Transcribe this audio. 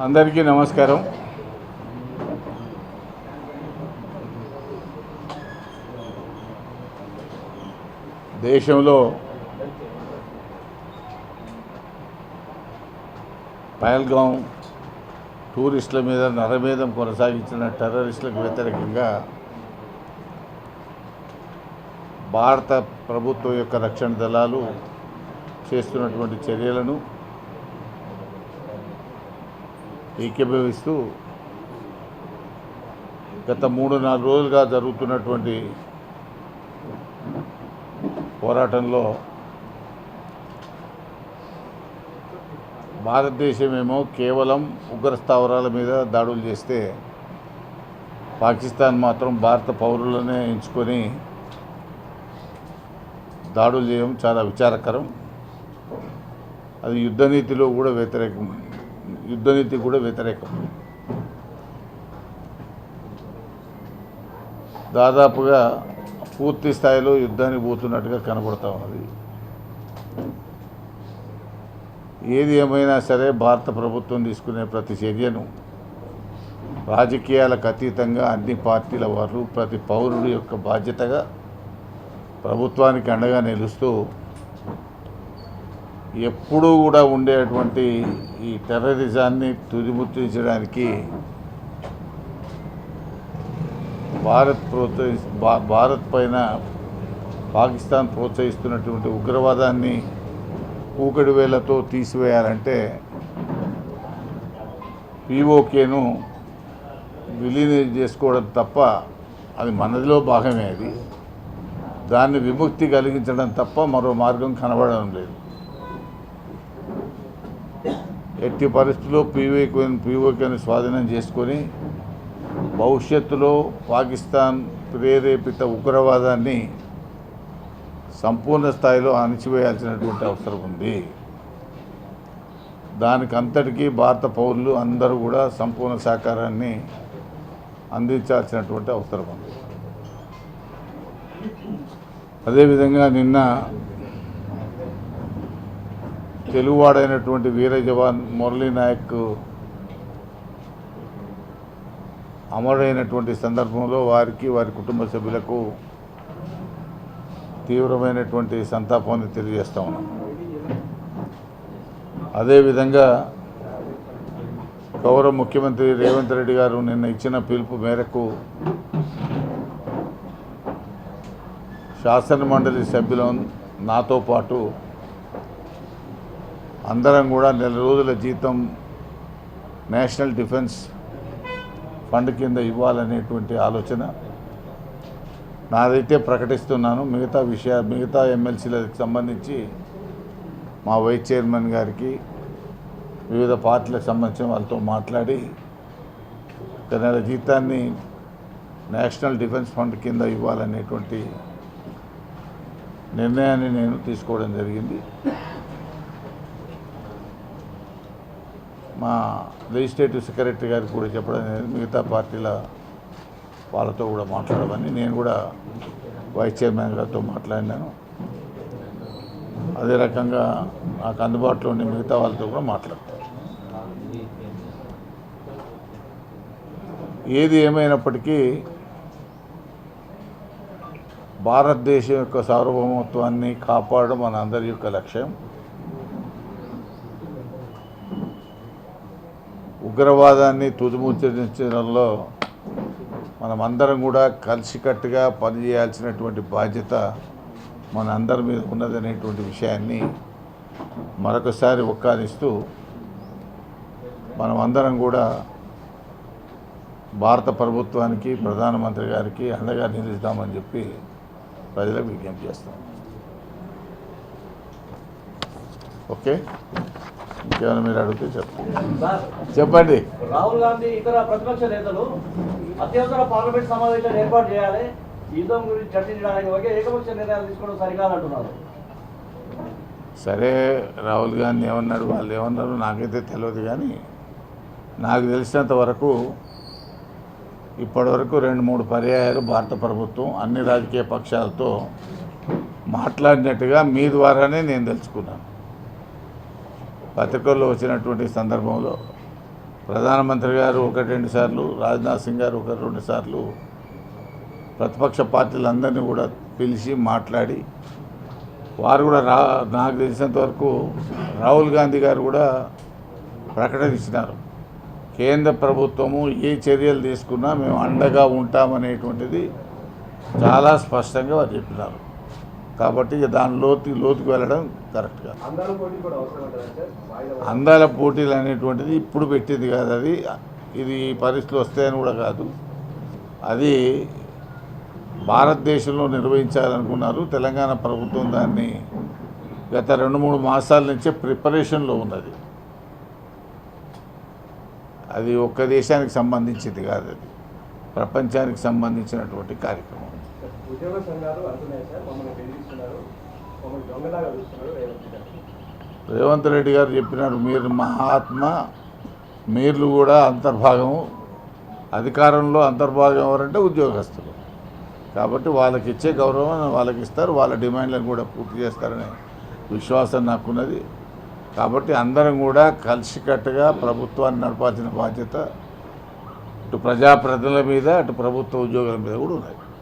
అందరికీ నమస్కారం. దేశంలో పహల్గాం టూరిస్టుల మీద నరమేధం కొనసాగించిన టెర్రరిస్టులకు వ్యతిరేకంగా భారత ప్రభుత్వం యొక్క రక్షణ దళాలు చేస్తున్నటువంటి చర్యలను ఏకీభవిస్తూ గత 3-4 రోజులుగా జరుగుతున్నటువంటి పోరాటంలో భారతదేశమేమో కేవలం ఉగ్ర స్థావరాల మీద దాడులు చేస్తే పాకిస్తాన్ మాత్రం భారత పౌరులనే ఎంచుకొని దాడులు చేయడం చాలా విచారకరం. అది యుద్ధనీతి కూడా వ్యతిరేకం. దాదాపుగా పూర్తి స్థాయిలో యుద్ధానికి పోతున్నట్టుగా కనబడతా ఉన్నది. ఏది ఏమైనా సరే భారత ప్రభుత్వం తీసుకునే ప్రతి చర్యను రాజకీయాలకు అతీతంగా అన్ని పార్టీల వారు ప్రతి పౌరుడి యొక్క బాధ్యతగా ప్రభుత్వానికి అండగా నిలుస్తూ ఎప్పుడూ కూడా ఉండేటువంటి ఈ టెర్రరిజాన్ని తుదిముట్టించడానికి భారత్ పైన పాకిస్తాన్ ప్రోత్సహిస్తున్నటువంటి ఉగ్రవాదాన్ని కూకటి వేళ్లతో తీసివేయాలంటే పీఓకేను విలీనం చేసుకోవడం తప్ప, అది మనదిలో భాగమే. అది దాన్ని విముక్తి కలిగించడం తప్ప మరో మార్గం కనబడడం లేదు. ఎట్టి పరిస్థితుల్లో పీఓకేను స్వాధీనం చేసుకొని భవిష్యత్తులో పాకిస్తాన్ ప్రేరేపిత ఉగ్రవాదాన్ని సంపూర్ణ స్థాయిలో అణిచివేయాల్సినటువంటి అవసరం ఉంది. దానికి అంతటికీ భారత పౌరులు అందరూ కూడా సంపూర్ణ సహకారాన్ని అందించాల్సినటువంటి అవసరం ఉంది. అదేవిధంగా నిన్న తెలుగువాడైనటువంటి వీర జవాన్ మురళీ నాయక్ అమరుడైనటువంటి సందర్భంలో వారికి, వారి కుటుంబ సభ్యులకు తీవ్రమైనటువంటి సంతాపాన్ని తెలియజేస్తా ఉన్నాం. అదేవిధంగా గౌరవ ముఖ్యమంత్రి రేవంత్ రెడ్డి గారు నిన్న ఇచ్చిన పిలుపు మేరకు శాసనమండలి సభ్యులు నాతో పాటు అందరం కూడా 4 రోజుల జీతం నేషనల్ డిఫెన్స్ ఫండ్ కింద ఇవ్వాలనేటువంటి ఆలోచన నాదైతే ప్రకటిస్తున్నాను. మిగతా ఎమ్మెల్సీలకు సంబంధించి మా వైస్ చైర్మన్ గారికి, వివిధ పార్టీలకు సంబంధించిన వాళ్ళతో మాట్లాడి 1 నెల జీతాన్ని నేషనల్ డిఫెన్స్ ఫండ్ కింద ఇవ్వాలనేటువంటి నిర్ణయాన్ని నేను తీసుకోవడం జరిగింది. మా లెజిస్లేటివ్ సెక్రటరీ గారికి కూడా చెప్పడం జరిగింది. మిగతా పార్టీల వాళ్ళతో కూడా మాట్లాడమని నేను కూడా వైస్ చైర్మన్ గారితో మాట్లాడినాను. అదే రకంగా నాకు అందుబాటులో ఉండే మిగతా వాళ్ళతో కూడా మాట్లాడతాను. ఏది ఏమైనప్పటికీ భారతదేశం యొక్క సార్వభౌమత్వాన్ని కాపాడడం మన అందరి యొక్క లక్ష్యం. ఉగ్రవాదాన్ని తుదిముట్టించడంలో మనమందరం కూడా కలిసికట్టుగా పనిచేయాల్సినటువంటి బాధ్యత మన అందరి మీద ఉన్నదనేటువంటి విషయాన్ని మరొకసారి ఒక్కానిస్తూ మనమందరం కూడా భారత ప్రభుత్వానికి, ప్రధానమంత్రి గారికి అండగా నిలుస్తామని చెప్పి ప్రజలకు విజ్ఞప్తి చేస్తాం. ఓకే, ఇంకేమైనా మీరు అడిగితే చెప్పండి. రాహుల్ గాంధీ ఇతర ప్రతిపక్ష నేతలు అత్యవసర పార్లమెంట్ సమావేశాలు ఏర్పాటు చేయాలి, యుద్ధం గురించి చర్చించడానికి ఒకే ఏకపక్ష నిర్ణయాలు తీసుకోవడం సరికాదంటున్నారు. సరే, రాహుల్ గాంధీ ఏమన్నాడు, వాళ్ళు ఏమన్నారు నాకైతే తెలియదు. కానీ నాకు తెలిసినంత వరకు ఇప్పటివరకు 2-3 పర్యాయాలు భారత ప్రభుత్వం అన్ని రాజకీయ పక్షాలతో మాట్లాడినట్టుగా మీ ద్వారానే నేను తెలుసుకున్నాను. పత్రికల్లో వచ్చినటువంటి సందర్భంలో ప్రధానమంత్రి గారు 1-2 సార్లు, రాజ్నాథ్ సింగ్ గారు 1-2 సార్లు ప్రతిపక్ష పార్టీలందరినీ కూడా పిలిచి మాట్లాడి, వారు కూడా నాకు తెలిసినంత వరకు రాహుల్ గాంధీ గారు కూడా ప్రకటన ఇచ్చినారు. కేంద్ర ప్రభుత్వము ఏ చర్యలు తీసుకున్నా మేము అండగా ఉంటామనేటువంటిది చాలా స్పష్టంగా వారు చెప్పినారు. కాబట్టి ఇక దాని లోతుకు వెళ్ళడం కరెక్ట్ కాదు. అందాల పోటీలు అనేటువంటిది ఇప్పుడు పెట్టింది కాదు, ఇది పరిస్థితులు వస్తాయని కూడా కాదు. అది భారతదేశంలో నిర్వహించాలనుకున్నారు. తెలంగాణ ప్రభుత్వం దాన్ని గత 2-3 మాసాల నుంచే ప్రిపరేషన్లో ఉన్నది. అది ఒక్క దేశానికి సంబంధించింది కాదు, అది ప్రపంచానికి సంబంధించినటువంటి కార్యక్రమం. ఉద్యోగ సంఘాలు అంటున్నాయి సార్, మమ్మల్ని బెదిరిస్తున్నారు, మమ్మల్ని దొంగలాగా చూస్తున్నారు రేవంత్ రెడ్డి గారు చెప్పినారు, మీరు మహాత్మ, మీరు కూడా అంతర్భాగము. అధికారంలో అంతర్భాగం ఎవరంటే ఉద్యోగస్తులు. కాబట్టి వాళ్ళకి ఇచ్చే గౌరవం వాళ్ళకి ఇస్తారు, వాళ్ళ డిమాండ్లను కూడా పూర్తి చేస్తారనే విశ్వాసం నాకున్నది. కాబట్టి అందరం కూడా కలిసికట్టుగా ప్రభుత్వాన్ని నడపాల్సిన బాధ్యత ఇటు ప్రజాప్రతినిధుల మీద, అటు ప్రభుత్వ ఉద్యోగుల మీద కూడా ఉన్నది.